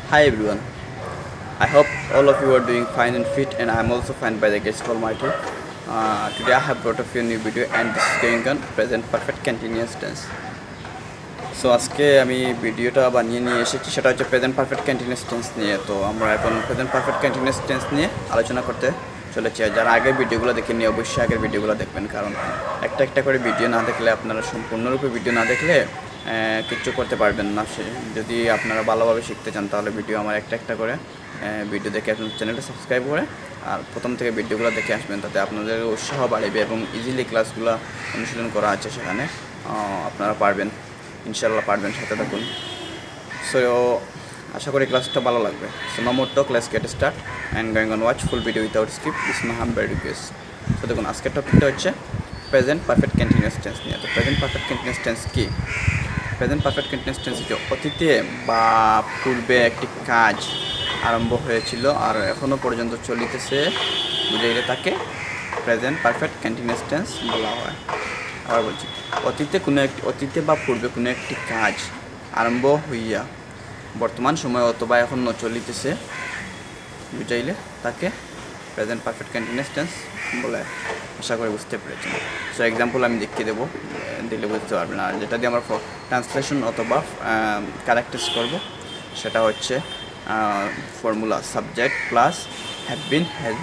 Hi everyone. I hope all of you are doing fine and fit, and I am also fine by the grace of Almighty. Today I have brought a new video, and this is going on present perfect continuous tense. So আজকে আমি ভিডিওটা বানিয়ে নিয়ে এসেছি, সেটা হচ্ছে present perfect continuous tense নিয়ে। তো আমরা এখন প্রেজেন্ট পারফেক্ট কন্টিনিউয়াস টেন্স নিয়ে আলোচনা করতে চলেছি। যারা আগের ভিডিওগুলো দেখেননি অবশ্যই আগের ভিডিওগুলো দেখবেন, কারণ একটা একটা করে ভিডিও না দেখলে, আপনারা সম্পূর্ণরূপে ভিডিও না দেখলে কিচ্ছু করতে পারবেন না। যদি আপনারা ভালোভাবে শিখতে চান তাহলে ভিডিও আমার একটা একটা করে ভিডিও দেখে আপনার চ্যানেলটা সাবস্ক্রাইব করে আর প্রথম থেকে ভিডিওগুলো দেখে আসবেন, তাতে আপনাদের উৎসাহ বাড়বে এবং ইজিলি ক্লাসগুলো অনুশীলন করা আছে সেখানে, আপনারা পারবেন, ইনশাল্লাহ পারবেন, সাথে থাকুন। সো আশা করি ক্লাসটা ভালো লাগবে। So no more talk, let's get start and going on watch full video without skip. This my humble request. So দেখুন, আজকের টপিকটা হচ্ছে প্রেজেন্ট পারফেক্ট কন্টিনিউয়াস টেন্স নিয়ে। তো প্রেজেন্ট পারফেক্ট কন্টিনিউয়াস টেন্স কি? প্রেজেন্ট পারফেক্ট কন্টিনিউয়াস টেন্স হচ্ছে অতীতে বা পূর্বে একটি কাজ আরম্ভ হয়েছিল আর এখনও পর্যন্ত চলিতেছে, বুঝাইলে তাকে প্রেজেন্ট পারফেক্ট কন্টিনিউয়াস টেন্স বলা হয়। আবার বলছি, অতীতে বা পূর্বে কোনো একটি কাজ আরম্ভ হইয়া বর্তমান সময় অথবা এখনও চলিতেছে, বুঝাইলে তাকে প্রেজেন্ট পারফেক্ট কন্টিনিউয়াস টেন্স বলে। আশা করে বুঝতে পেরেছেন। সো এক্সাম্পল আমি দেখিয়ে দেবো, দিলে বুঝতে পারবেন। আর যেটা দিয়ে আমরা ট্রান্সলেশন অথবা ক্যারেক্টার্স করব, সেটা হচ্ছে formula subject plus have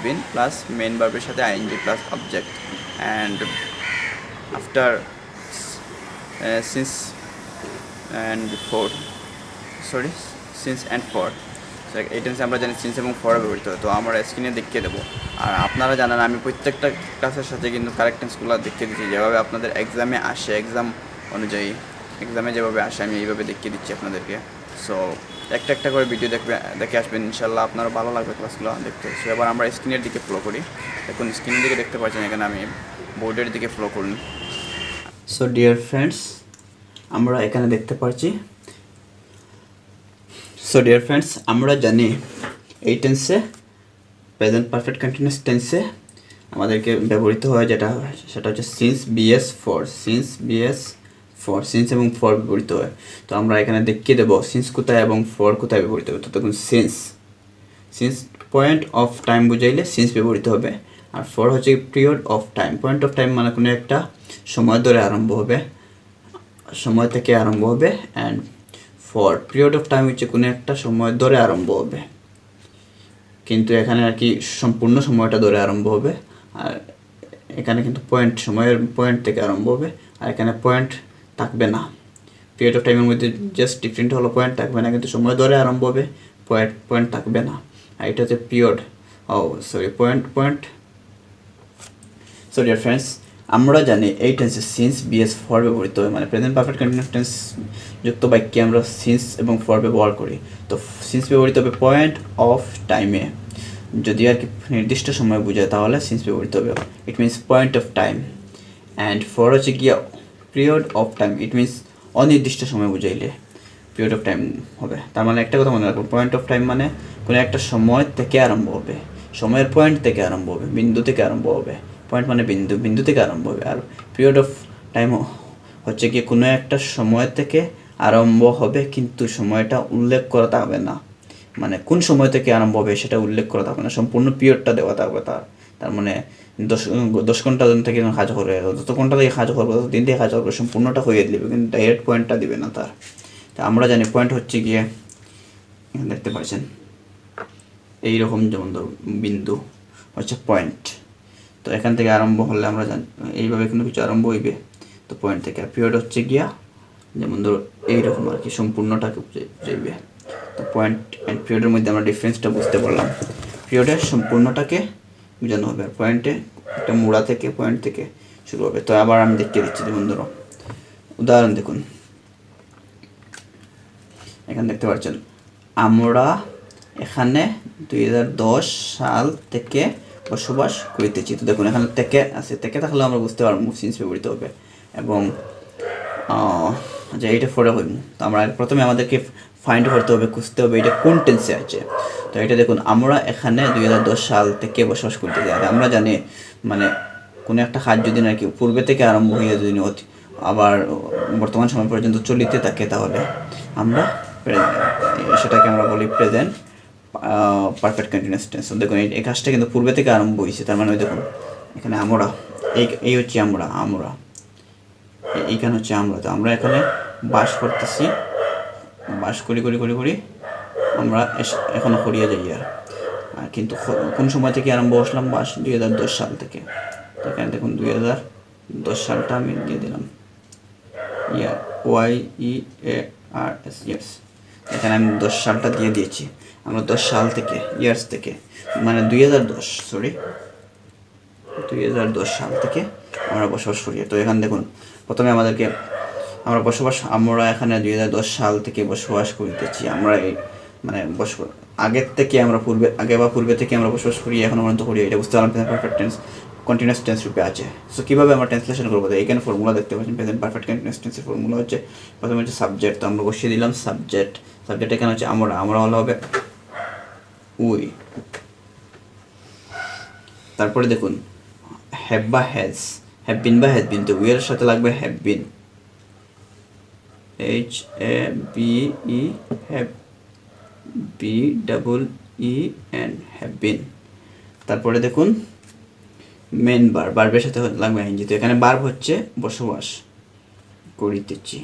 been plus main ভার্বের সাথে ING plus object and after since and before, since and for। এই টেন্সে আমরা জানি সিন্স এবং ফর ব্যবহৃত হয়। তো আমরা স্ক্রিনে দেখিয়ে দেবো। আর আপনারা জানেন আমি প্রত্যেকটা ক্লাসের সাথে কিন্তু কারেক্ট টেন্সগুলো দেখিয়ে দিচ্ছি, যেভাবে আপনাদের এক্সামে আসে, এক্সাম অনুযায়ী এক্সামে যেভাবে আসে আমি এইভাবে দেখিয়ে দিচ্ছি আপনাদেরকে। সো একটা একটা করে ভিডিও দেখে আসবেন, ইনশাল্লাহ আপনারও ভালো লাগবে ক্লাসগুলো দেখতে। সো এবার আমরা স্ক্রিনের দিকে ফলো করি। এখন স্ক্রিনের দিকে দেখতে পাচ্ছেন, এখানে আমি বোর্ডের দিকে ফলো করুন। সো ডিয়ার ফ্রেন্ডস, আমরা এখানে দেখতে পাচ্ছি। সো ডিয়ার ফ্রেন্ডস, আমরা জানি এই টেন্সে প্রেজেন্ট পারফেক্ট কন্টিনিউয়াস টেন্সে আমাদেরকে ব্যবহৃত হয় সেটা হচ্ছে সিন্স বিএস ফর। সিন্স এবং ফর ব্যবহৃত হয়। তো আমরা এখানে দেখিয়ে দেবো সিন্স কোথায় এবং ফর কোথায় ব্যবহৃত হবে। তো দেখুন, সিন্স পয়েন্ট অফ টাইম বুঝাইলে সিন্স ব্যবহৃত হবে, আর ফর হচ্ছে period of time. Point of time মানে কোনো একটা সময় ধরে আরম্ভ হবে, সময় থেকে আরম্ভ হবে, and for period of time হচ্ছে কোনো একটা সময় ধরে আরম্ভ হবে, কিন্তু এখানে আর কি সম্পূর্ণ সময়টা ধরে আরম্ভ হবে। আর এখানে কিন্তু সময়ের পয়েন্ট থেকে আরম্ভ হবে, আর এখানে পয়েন্ট থাকবে না। পিরিয়ড অফ টাইমের মধ্যে জাস্ট ডিফারেন্ট হলো, পয়েন্ট থাকবে না, কিন্তু সময় ধরে আরম্ভ হবে, পয়েন্ট থাকবে না। আর এটা হচ্ছে period, point. So dear friends, আমরা জানি এই টেন্সে সিন্স বিএস ফর ব্যবহৃত হয়, মানে প্রেজেন্ট পারফেক্ট কন্টিনিউয়াস টেন্স যুক্ত বাক্যে আমরা সিন্স এবং ফর ব্যবহার করি। তো সিন্স ব্যবহৃত হবে পয়েন্ট অফ টাইমে, যদি আর কি নির্দিষ্ট সময় বোঝায় তাহলে সিন্স ব্যবহৃত হবে, it means point of time. And for হচ্ছে গিয়া period of time, it means অনির্দিষ্ট সময় বুঝাইলে পিরিয়ড অফ টাইম হবে। তার মানে একটা কথা মনে রাখবো, পয়েন্ট অফ টাইম মানে কোনো একটা সময় থেকে আরম্ভ হবে, সময়ের পয়েন্ট থেকে আরম্ভ হবে, বিন্দু থেকে আরম্ভ হবে। পয়েন্ট মানে বিন্দু থেকে আরম্ভ হবে। আর পিরিয়ড অফ টাইম হচ্ছে কি কোনো একটা সময় থেকে আরম্ভ হবে, কিন্তু সময়টা উল্লেখ করা থাকবে না, মানে কোন সময় থেকে আরম্ভ হবে সেটা উল্লেখ করা থাকবে না, সম্পূর্ণ পিরিয়ডটা দেওয়া থাকবে। তার মানে 10 ঘন্টা থেকে কাজ করবে, যত ঘন্টা থেকে কাজ করবে, তত দিন থেকে কাজ করবে, সম্পূর্ণটা হয়ে দিবে, কিন্তু ডাইরেক্ট পয়েন্টটা দিবে না তার। তা আমরা জানি পয়েন্ট হচ্ছে গিয়ে দেখতে পাচ্ছেন এইরকম, যেমন ধর বিন্দু হচ্ছে পয়েন্ট। তো এখান থেকে আরম্ভ হলে আমরা জানি এইভাবে কোনো কিছু আরম্ভ হইবে, তো পয়েন্ট থেকে। আর পিরিয়ড হচ্ছে গিয়া যেমন ধরো এইরকম আর কি, সম্পূর্ণটাকে বুঝাইবে। তো পয়েন্ট অ্যান্ড পিরিয়ডের মধ্যে আমরা ডিফারেন্সটা বুঝতে পারলাম। পিরিয়ডের সম্পূর্ণটাকে বোঝানো হবে, আর পয়েন্টে একটা মোড়া থেকে পয়েন্ট থেকে শুরু হবে। তো আবার আমি দেখিয়ে দিচ্ছি, যেমন ধরো উদাহরণ দেখুন, এখানে দেখতে পাচ্ছেন আমরা এখানে 2010 সাল থেকে বসবাস করিতেছি। তো দেখুন এখানে থেকে আছে, থেকে থাকলেও আমরা বুঝতে পারবো সিন্স ব্যবহৃত হবে। এবং যে এইটা ফরে হইব, তো আমরা প্রথমে আমাদেরকে ফাইন্ড করতে হবে, খুঁজতে হবে এটা কোন টেন্সে আছে। তো এটা দেখুন, আমরা এখানে 2010 সাল থেকে বসবাস করতেছি। আর আমরা জানি মানে কোনো একটা কাজ যদি নাকি পূর্বে থেকে আরম্ভ হয়ে যদি আবার বর্তমান সময় পর্যন্ত চলিতে থাকে, তাহলে আমরা সেটাকে আমরা বলি প্রেজেন্ট পারফেক্ট কন্টিনিউয়াস টেন্স। দেখুন এই কাজটা কিন্তু পূর্বে থেকে আরম্ভ হয়েছে, তার মানে ওই দেখুন এখানে আমরা, এই হচ্ছে আমরা এইখানে হচ্ছে আমরা। তো আমরা এখানে বাস করতেছি, বাস করি আমরা এখনো করিয়া যাই আর কিন্তু কোন সময় থেকে আরম্ভ আসলাম? বাস 2010 সাল থেকে। তো এখানে দেখুন 2010 সালটা আমি দিয়ে দিলাম, ইয়ার YEARS ইয়ার্স। এখানে আমি 10 সালটা দিয়ে দিয়েছি। আমরা 10 সাল থেকে, ইয়ার্স থেকে, মানে 2010 সাল থেকে আমরা বসবাস করি। তো এখানে দেখুন প্রথমে আমাদেরকে আমরা এখানে 2010 সাল থেকে বসবাস করিতেছি। আমরা এই মানে আগের থেকে আমরা পূর্বে থেকে আমরা বসবাস করি, এখন পর্যন্ত করি, এটা বুঝতে পারলাম পারফেক্ট টেন্স কন্টিনিউয়াস টেন্স রূপে আছে। সো কীভাবে আমরা ট্রান্সলেশন করবো? এখানে ফর্মুলা দেখতে পাচ্ছেন, প্রেজেন্ট পারফেক্ট কন্টিনিউয়াস টেন্সের ফর্মুলা হচ্ছে প্রথমে হচ্ছে সাবজেক্ট। তো আমরা বসিয়ে দিলাম সাবজেক্ট এখানে হচ্ছে আমরা হলো হবে উই। তারপরে দেখুন হ্যাভ বা হ্যাজ বিন, তো উই এর সাথে লাগবে have been, HABE have BEEN have been. তারপরে দেখুন মেন বার্বের সাথে লাগবে আইএনজি। তো এখানে বার্ব হচ্ছে বসবাস করিতেছি।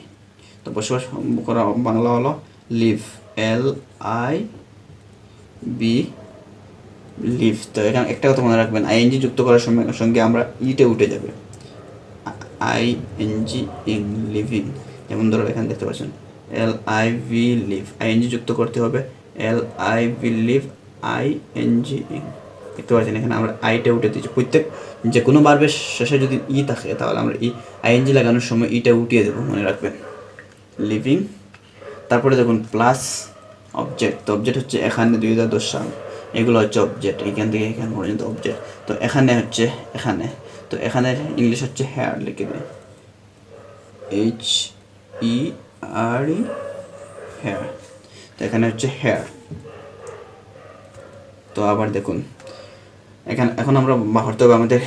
তো বসবাস করা বাংলা হলো লিভ, LIV লিভ। তো এখানে একটা কথা মনে রাখবেন, আইএনজি যুক্ত করার সঙ্গে আমরা ইটে উঠে যাবে, ING ইন লিভিং। যেমন ধরো এখানে দেখতে পাচ্ছেন LIV লিভ, আইএনজি যুক্ত করতে হবে, LIV লিভ ING ইন। দেখতে পাচ্ছেন এখানে আমরা আইটা উঠে দিচ্ছি। প্রত্যেক যে কোনো বার্বের শেষে যদি ই থাকে তাহলে আমরা আইএনজি লাগানোর সময় ইটা উঠিয়ে দেবো, মনে রাখবেন, লিভিং। তারপরে দেখুন প্লাস অবজেক্ট। তো অবজেক্ট হচ্ছে এখানে 2010 সাল, এগুলো হচ্ছে অবজেক্ট, এখান থেকে এখানে পর্যন্ত অবজেক্ট। তো এখানে হচ্ছে এখানে, তো এখানে ইংলিশ হচ্ছে হেয়ার, লিখে দিই HERE হেয়ার। তো এখানে হচ্ছে হেয়ার। তো আবার দেখুন এখন আমরা বাড়তে হবে আমাদের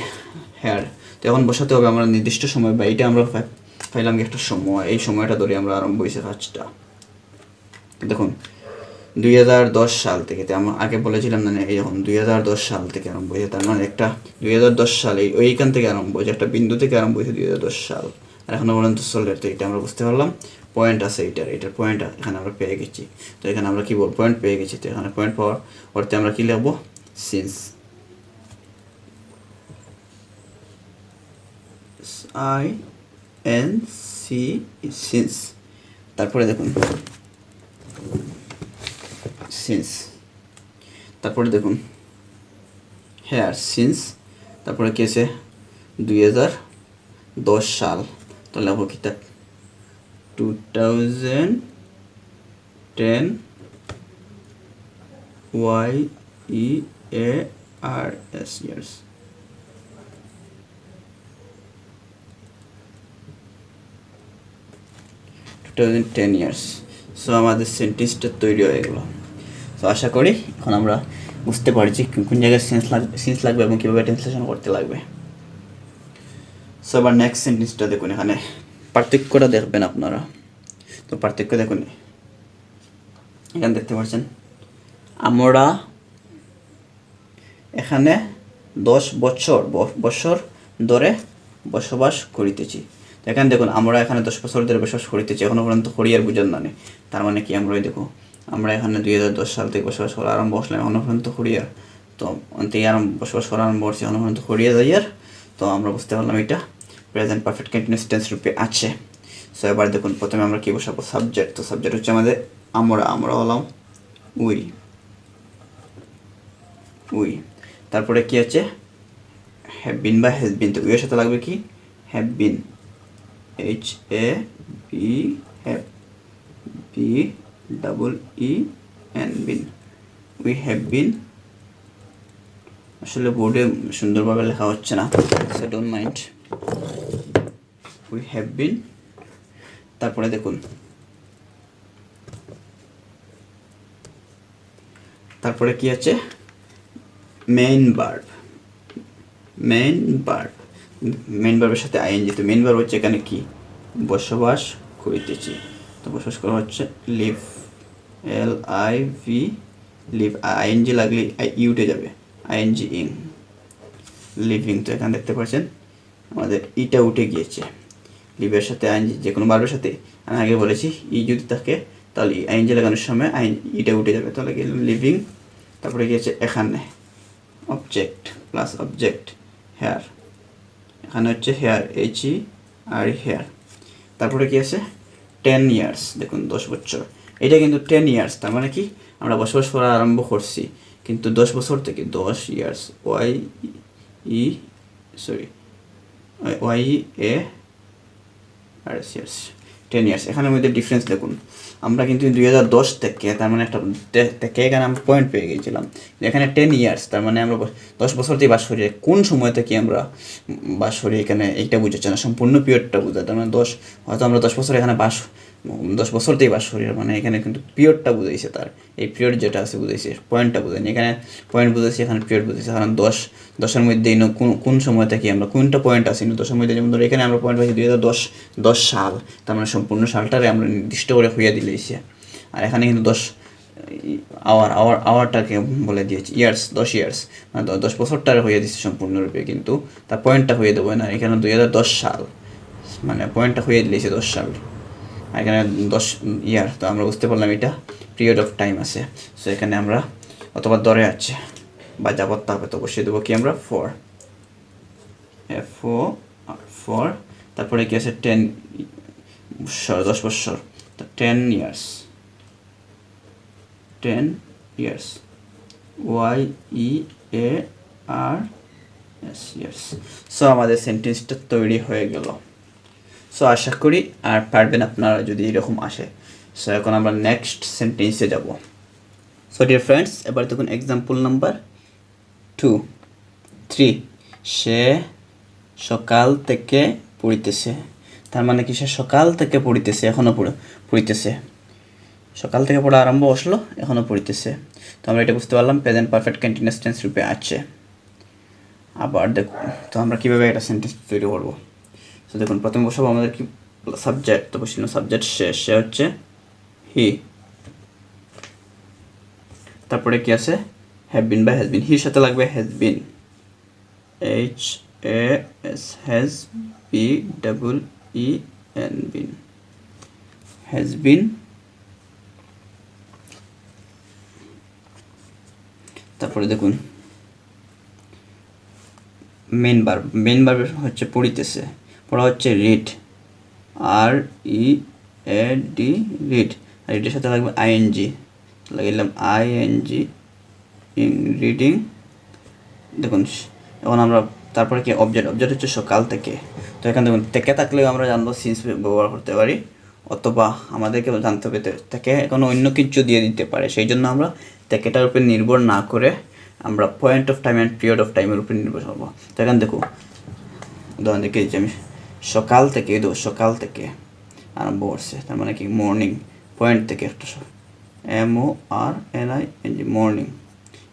হেয়ার। তো এখন বসাতে হবে আমরা নির্দিষ্ট সময়, বা এইটা আমরা পাইলাম একটা সময়, এই সময়টা ধরে আমরা আরম্ভ হয়েছে কাজটা। দেখুন 2010 সাল থেকে, তো আমরা আগে বলেছিলাম না এই যখন 2010 সাল থেকে আরম্ভ হয়েছে, তার মানে একটা 2010 সালে ওইখান থেকে আরম্ভ হয়েছে, একটা বিন্দু থেকে আরম্ভ হয়েছে 2010 সাল, আর এখনো পর্যন্ত চলে। তো এটা আমরা বুঝতে পারলাম, পয়েন্ট আছে এটার পয়েন্ট এখানে আমরা পেয়ে গেছি। তো এখানে আমরা কি বলবো? পয়েন্ট পেয়ে গেছি। তো এখানে পয়েন্ট পাওয়ার পরতে আমরা কি লিখবো? Since, INC since. তারপরে দেখুন সিন্স, তারপরে দেখুন হেয়ার সিন্স, তারপরে কি আছে 2010 সাল। তো লিখবো কি? 2010 YEARS ইয়ার্স। ইয়ার্স। সো আমাদের সেন্টেন্সটা তৈরি হয়ে গেল। সো আশা করি এখন আমরা বুঝতে পারছি কোন জায়গায় সেন্স লাগবে এবং কীভাবে ট্রান্সলেশন করতে লাগবে। সো আবার নেক্সট সেন্টেন্সটা দেখুন, এখানে পার্থক্যটা দেখবেন আপনারা। তো পার্থক্য দেখুন, এখানে দেখতে পাচ্ছেন আমরা এখানে 10 বছর ধরে বসবাস করিতেছি। তো এখানে দেখুন আমরা এখানে 10 বছর ধরে বসবাস করিতেছি, এখনো পর্যন্ত করিয়ার বুঝান না। তার মানে কি? আমরা দেখো আমরা এখানে 2010 সাল থেকে বসবাস করা আরম্ভ আসলাম, এখনো পর্যন্ত করিয়ার। তো অন্তেই বসবাস করা আরম্ভ করছি, এখনো পর্যন্ত করিয়া যাইয়ার। তো আমরা বুঝতে পারলাম এটা প্রেজেন্ট পারফেক্ট কন্টিনিউয়াস টেন্স রূপে আছে। সো এবার দেখুন প্রথমে আমরা কি বসাবো? সাবজেক্ট। তো সাবজেক্ট হচ্ছে আমাদের আমরা হলাম উই। তারপরে কি আছে? হ্যাভ বিন বা হ্যাজ বিন। তো উইয়ের সাথে লাগবে কি? Have been, HAVBEEN been. We have been. আসলে বোর্ডে সুন্দরভাবে লেখা হচ্ছে না, so don't mind. We have been. তারপরে দেখুন তারপরে কি আছে? মেইন ভার্বের সাথে আইএনজি। তো মেইন ভার্ব হচ্ছে এখানে কি? বসবাস করিতেছি। তো বসবাস করা হচ্ছে লিভ, LIV লিভ, আইএনজি লাগলে ই উঠে যাবে, আইএনজি ইং, লিভিং। তো এখানে দেখতে পাচ্ছেন আমাদের ইটা উঠে গিয়েছে, লিভের সাথে আইএনজি যে কোনো ভার্বের সাথে, আমি আগে বলেছি ই যদি থাকে তাহলে আইএনজি লাগানোর সময় ইটা উঠে যাবে, তাহলে লিভিং। তারপরে গিয়েছে এখানে অবজেক্ট প্লাস অবজেক্ট হেয়ার, এখানে হচ্ছে হেয়ার, HER হেয়ার। তারপরে কি আছে 10 ইয়ার্স, দেখুন 10 বছর, এটা কিন্তু 10 ইয়ার্স, তার মানে কি আমরা বসবাস করা আরম্ভ করছি কিন্তু 10 বছর থেকে, 10 ইয়ার্স, ইয়ার্স 10 ইয়ার্স। এখানের মধ্যে ডিফারেন্স দেখুন, আমরা কিন্তু 2010 থেকে, তার মানে একটা থেকে এখানে আমরা পয়েন্ট পেয়ে গিয়েছিলাম, এখানে 10 ইয়ার্স, তার মানে আমরা 10 বছর থেকে বাস করি, কোন সময় থেকে আমরা বাস করি এখানে এইটা বোঝাচ্ছে না, সম্পূর্ণ পিরিয়ডটা বোঝায়। তার মানে 10, হয়তো আমরা 10 বছর এখানে 10 বছর থেকে বাস করি, মানে এখানে কিন্তু পিরিয়ডটা বুঝাইছে, তার এই পিরিয়ড যেটা আছে বুঝাইছে, পয়েন্টটা বুঝায়নি, এখানে পয়েন্ট বুঝাইছে, এখানে পিরিয়ড বুঝাইছে। কারণ 10-এর মধ্যে কোন সময় থেকে আমরা কোনটা পয়েন্ট আছে 10-এর মধ্যে, যেমন ধরো এখানে আমরা পয়েন্ট পাইছি 2010 সাল, তার মানে সম্পূর্ণ সালটারে আমরা নির্দিষ্ট করে হইয়া দিলেইছে। আর এখানে কিন্তু 10 আওয়ারটাকে বলে দিয়েছি ইয়ার্স, 10 ইয়ার্স, মানে 10 বছরটারে হইয়া দিচ্ছে সম্পূর্ণরূপে, কিন্তু তার পয়েন্টটা হইয়ে দেবো না, এখানে 2010 সাল, মানে পয়েন্টটা হইয়ে দিলেছে 10 সাল, আর এখানে 10 ইয়ার। তো আমরা বুঝতে পারলাম এটা পিরিয়ড অফ টাইম আছে। সো এখানে আমরা অথবা দরে আছে বা যাবত্তা হবে, তো বসিয়ে দেবো কি আমরা ফর, তারপরে কি আছে 10 বছর, 10 বছর, তো 10 ইয়ার্স, YEARS, ইয়ার্স। সো আমাদের সেন্টেন্সটা তৈরি হয়ে গেল। সো আশা করি আর পারবেন আপনারা যদি এরকম আসে। সো এখন আমরা নেক্সট সেন্টেন্সে যাব। সো ডিয়ার ফ্রেন্ডস, এবার দেখুন এক্সাম্পল নাম্বার 3। সে সকাল থেকে পড়িতেছে, তার মানে কি সে সকাল থেকে পড়িতেছে, এখনও পড়িতেছে, সকাল থেকে পড়া আরম্ভ আসলো, এখনও পড়িতেছে। তো আমরা এটা বুঝতে পারলাম প্রেজেন্ট পারফেক্ট কন্টিনিউয়াস টেন্স রূপে আছে। আবার দেখুন তো আমরা কীভাবে একটা সেন্টেন্স তৈরি করবো। তো দেখুন প্রথমে বসাবো আমাদের কি সাবজেক্ট, তো বসিল সাবজেক্ট সে হচ্ছে হি, তারপরে কি আছে হ্যাভ বিন বা হ্যাজ বিন, হির সাথে লাগবে has been, HASBEEN been, has been. তারপরে দেখুন মেন ভার্ব হচ্ছে পড়িতেছে, পড়া হচ্ছে রিড, READ রিড, আর এটার সাথে লাগবে ING, লাগিলাম ING ইন রিডিং। দেখুন এখন আমরা তারপরে কি অবজেক্ট হচ্ছে সকাল থেকে। তো এখানে দেখুন থেকে থাকলেও আমরা জানবো সিন্স ব্যবহার করতে পারি, অথবা আমাদেরকে জানতে হবে থেকে কোনো অন্য কিছু দিয়ে দিতে পারে, সেই জন্য আমরা থেকেটার উপর নির্ভর না করে আমরা point of time and period of টাইমের উপর নির্ভর হবো। তো এখানে দেখো উদাহরণ দেখে দিচ্ছি আমি, সকাল থেকে আরম্ভ করছে, তার মানে কি মর্নিং, পয়েন্ট থেকে একটা MORNING মর্নিং,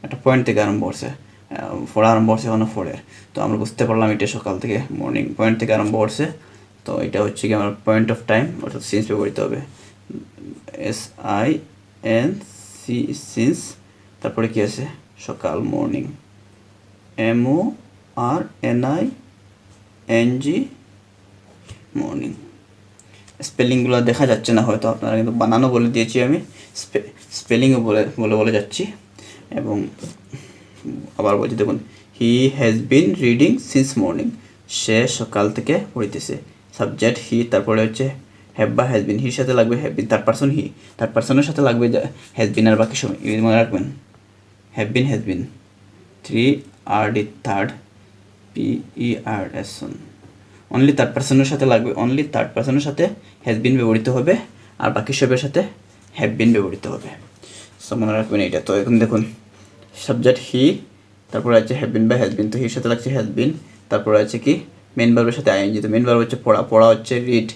একটা পয়েন্ট থেকে আরম্ভ করছে, ফোড়া আরম্ভ করছে এখনো ফোরের। তো আমরা বুঝতে পারলাম এটা সকাল থেকে মর্নিং পয়েন্ট থেকে আরম্ভ করছে। তো এটা হচ্ছে কি আমার পয়েন্ট অফ টাইম, অর্থাৎ সিন্স ব্যবহৃত হবে, SINC সিন্স। তারপরে কি আছে সকাল মর্নিং, MORNING মর্নিং। স্পেলিংগুলো দেখা যাচ্ছে না হয়তো, আপনারা কিন্তু বানানো বলে দিয়েছি আমি, স্পেলিংও বলে যাচ্ছি। এবং আবার বলছি দেখুন he has been reading since morning, সে সকাল থেকে পড়িতেছে, সাবজেক্ট হি, তারপরে হচ্ছে হ্যাভ বা হ্যাজ বিন, হির সাথে লাগবে have been, third person he, third পারসনের সাথে লাগবে হ্যাজ বিন, আর বাকি সময় মনে রাখবেন have been, has been, 3RD third, PERS only third পারসনের সাথে লাগবে, অনলি থার্ড পারসনের সাথে হ্যাজ বিন ব্যবহৃত হবে, আর বাকি সবের সাথে হ্যাভ বিন ব্যবহৃত হবে। সো মনে রাখবেন এইটা। তো এখন দেখুন সাবজেক্ট হি, তারপরে আছে হ্যাভ বিন বা হ্যাজ বিন, তো হির সাথে লাগছে হ্যাজ বিন, তারপরে আছে কি মেন ভার্বের সাথে ING, তো মেন ভার্ব হচ্ছে পড়া হচ্ছে রিড,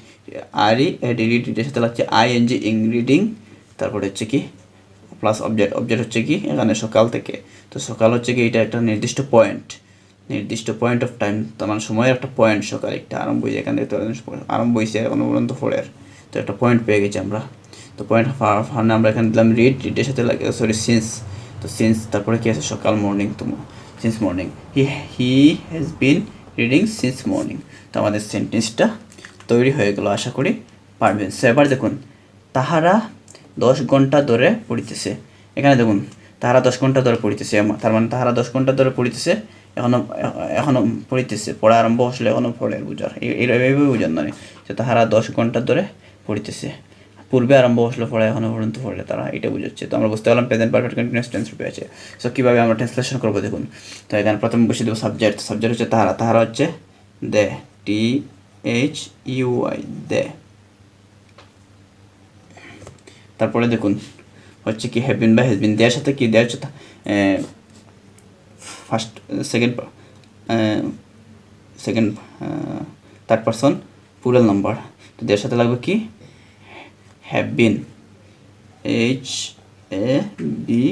READ রিড, এর সাথে লাগছে ING ইং রিডিং, তারপরে হচ্ছে কি প্লাস অবজেক্ট হচ্ছে কি এখানে সকাল থেকে। তো সকাল হচ্ছে কি এটা একটা নির্দিষ্ট পয়েন্ট অফ টাইম, তার মানে সময়ের একটা পয়েন্ট, সকাল একটা আরম্ভ হয়েছে, এখানে আরম্ভ হয়েছে এখনো পর্যন্ত ফোরের, তো একটা পয়েন্ট পেয়ে গেছি আমরা। তো পয়েন্ট অফ ফার্নে আমরা এখানে দিলাম রিডের সাথে লাগে সরি সিন্স। তো সিন্স তারপরে কি আছে সকাল মর্নিং, তো since morning he has been reading since morning. তো আমাদের সেন্টেন্সটা তৈরি হয়ে গেল, আশা করি পারবেন। সো এবার দেখুন তাহারা 10 ঘন্টা ধরে পড়িতেছে। এখানে দেখুন তাহারা 10 ঘন্টা ধরে পড়িতেছে, তার মানে তাহারা 10 ঘন্টা ধরে পড়িতেছে, এখনো পড়িতেছে, পড়া আরম্ভ আসলে এখনো পড়ে বুঝার এইভাবে বুঝার নয় যে তাহারা 10 ঘন্টা ধরে পড়িতেছে, পূর্বে আরম্ভ আসলে পড়া এখনো পর্যন্ত পড়লে তারা, এটা বুঝাচ্ছে। তো আমরা বুঝতে পারলাম প্রেজেন্ট পারফেক্ট কন্টিনিউয়াস টেন্স রূপে আছে। সো কীভাবে আমরা ট্রান্সলেশন করবো দেখুন। তো এখানে প্রথমে বসে দেবো সাবজেক্ট। সাবজেক্ট হচ্ছে তাহারা, তাহারা হচ্ছে দে, THEUI দে। তারপরে দেখুন হচ্ছে কি হ্যাভ বিন বা হ্যাজ বিন, দেওয়ার সাথে কি দেওয়ার হচ্ছে first second third person plural number. তো দেওয়ার সাথে লাগবে কি have been, HABE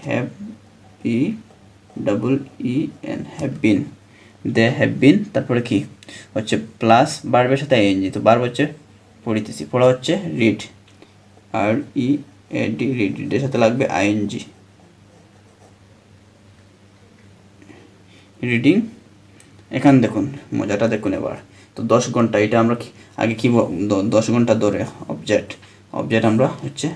have BEEN have been, they have been. তারপরে কি হচ্ছে প্লাস বার্বের সাথে ING। তো বার্ব হচ্ছে পড়িতেছি, পড়া হচ্ছে রিড, READ রিডের সাথে লাগবে ING, রিডিং। এখানে দেখুন মজাটা দেখুন এবার। তো 10 ঘন্টা এটা আমরা আগে কি 10 ঘন্টা ধরে অবজেক্ট আমরা হচ্ছে